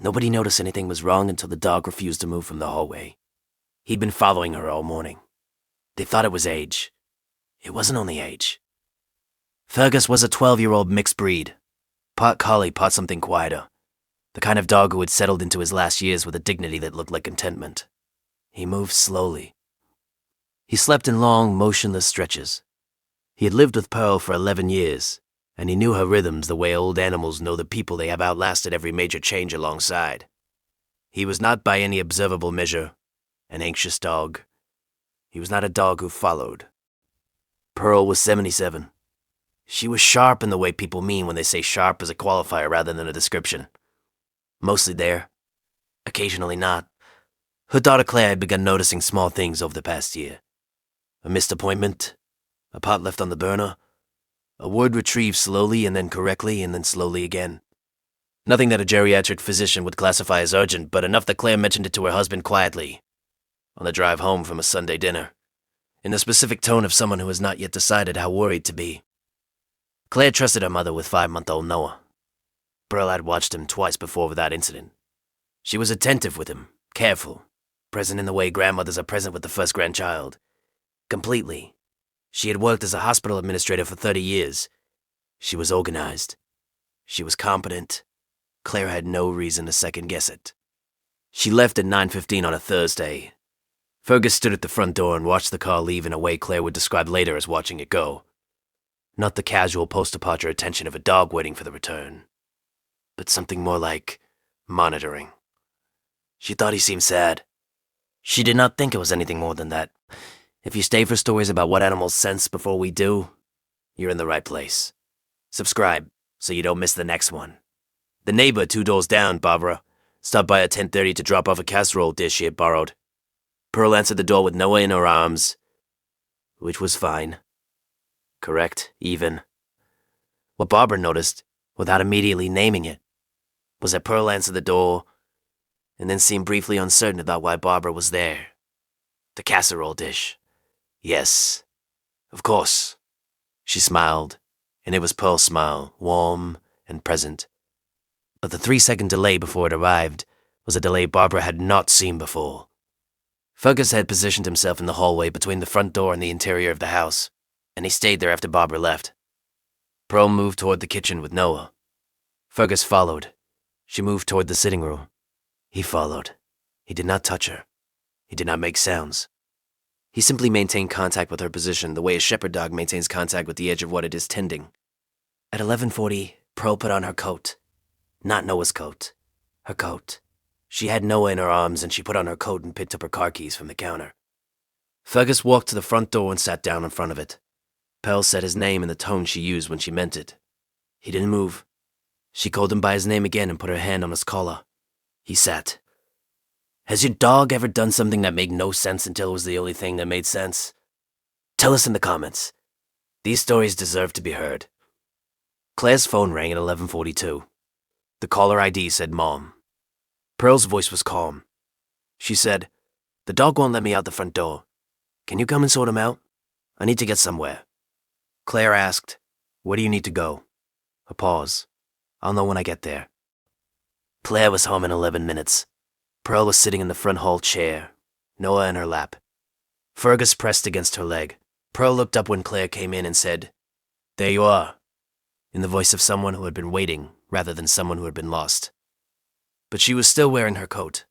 Nobody noticed anything was wrong until the dog refused to move from the hallway. He'd been following her all morning. They thought it was age. It wasn't only age. Fergus was a 12-year-old mixed breed. Part collie, part something quieter. The kind of dog who had settled into his last years with a dignity that looked like contentment. He moved slowly. He slept in long, motionless stretches. He had lived with Pearl for 11 years, and he knew her rhythms the way old animals know the people they have outlasted every major change alongside. He was not by any observable measure an anxious dog. He was not a dog who followed. Pearl was 77. She was sharp in the way people mean when they say sharp as a qualifier rather than a description. Mostly there. Occasionally not. Her daughter Claire had begun noticing small things over the past year. A missed appointment, a pot left on the burner, a word retrieved slowly and then correctly and then slowly again. Nothing that a geriatric physician would classify as urgent, but enough that Claire mentioned it to her husband quietly, on the drive home from a Sunday dinner, in the specific tone of someone who has not yet decided how worried to be. Claire trusted her mother with 5-month-old Noah. Pearl had watched him twice before without incident. She was attentive with him, careful, present in the way grandmothers are present with the first grandchild. Completely. She had worked as a hospital administrator for 30 years. She was organized. She was competent. Claire had no reason to second-guess it. She left at 9:15 on a Thursday. Fergus stood at the front door and watched the car leave in a way Claire would describe later as watching it go. Not the casual post-departure attention of a dog waiting for the return, but something more like monitoring. She thought he seemed sad. She did not think it was anything more than that. If you stay for stories about what animals sense before we do, you're in the right place. Subscribe so you don't miss the next one. The neighbor 2 doors down, Barbara, stopped by at 10:30 to drop off a casserole dish she had borrowed. Pearl answered the door with Noah in her arms, which was fine. Correct, even. What Barbara noticed, without immediately naming it, was that Pearl answered the door and then seemed briefly uncertain about why Barbara was there. The casserole dish. Yes, of course. She smiled, and it was Pearl's smile, warm and present. But the 3-second delay before it arrived was a delay Barbara had not seen before. Fergus had positioned himself in the hallway between the front door and the interior of the house, and he stayed there after Barbara left. Pearl moved toward the kitchen with Noah. Fergus followed. She moved toward the sitting room. He followed. He did not touch her. He did not make sounds. He simply maintained contact with her position the way a shepherd dog maintains contact with the edge of what it is tending. At 11:40, Pearl put on her coat. Not Noah's coat. Her coat. She had Noah in her arms, and she put on her coat and picked up her car keys from the counter. Fergus walked to the front door and sat down in front of it. Pearl said his name in the tone she used when she meant it. He didn't move. She called him by his name again and put her hand on his collar. He sat. Has your dog ever done something that made no sense until it was the only thing that made sense? Tell us in the comments. These stories deserve to be heard. Claire's phone rang at 11:42. The caller ID said Mom. Pearl's voice was calm. She said, "The dog won't let me out the front door. Can you come and sort him out? I need to get somewhere." Claire asked, "Where do you need to go?" A pause. "I'll know when I get there." Claire was home in 11 minutes. Pearl was sitting in the front hall chair, Noah in her lap. Fergus pressed against her leg. Pearl looked up when Claire came in and said, "There you are," in the voice of someone who had been waiting rather than someone who had been lost. But she was still wearing her coat.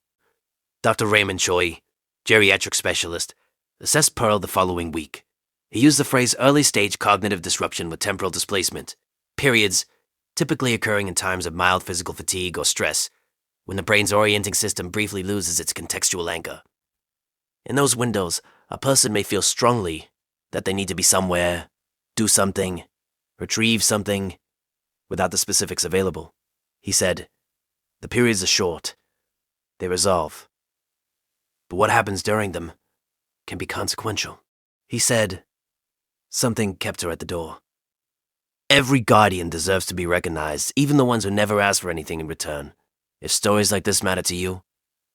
Dr. Raymond Choi, geriatric specialist, assessed Pearl the following week. He used the phrase early-stage cognitive disruption with temporal displacement, periods typically occurring in times of mild physical fatigue or stress, when the brain's orienting system briefly loses its contextual anchor. In those windows, a person may feel strongly that they need to be somewhere, do something, retrieve something, without the specifics available. He said, "The periods are short. They resolve. But what happens during them can be consequential." He said, something kept her at the door. Every guardian deserves to be recognized, even the ones who never ask for anything in return. If stories like this matter to you,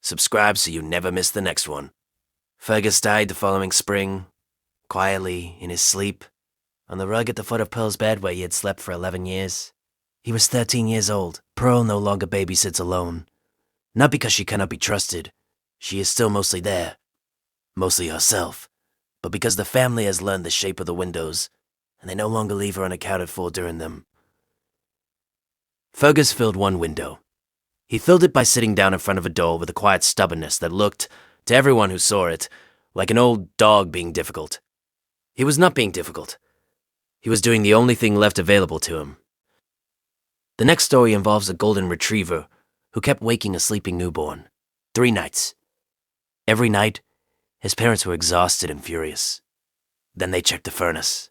subscribe so you never miss the next one. Fergus died the following spring, quietly, in his sleep, on the rug at the foot of Pearl's bed where he had slept for 11 years. He was 13 years old. Pearl no longer babysits alone. Not because she cannot be trusted. She is still mostly there. Mostly herself. But because the family has learned the shape of the windows, and they no longer leave her unaccounted for during them. Fergus filled one window. He filled it by sitting down in front of a door with a quiet stubbornness that looked, to everyone who saw it, like an old dog being difficult. He was not being difficult. He was doing the only thing left available to him. The next story involves a golden retriever who kept waking a sleeping newborn. 3 nights. Every night, his parents were exhausted and furious. Then they checked the furnace.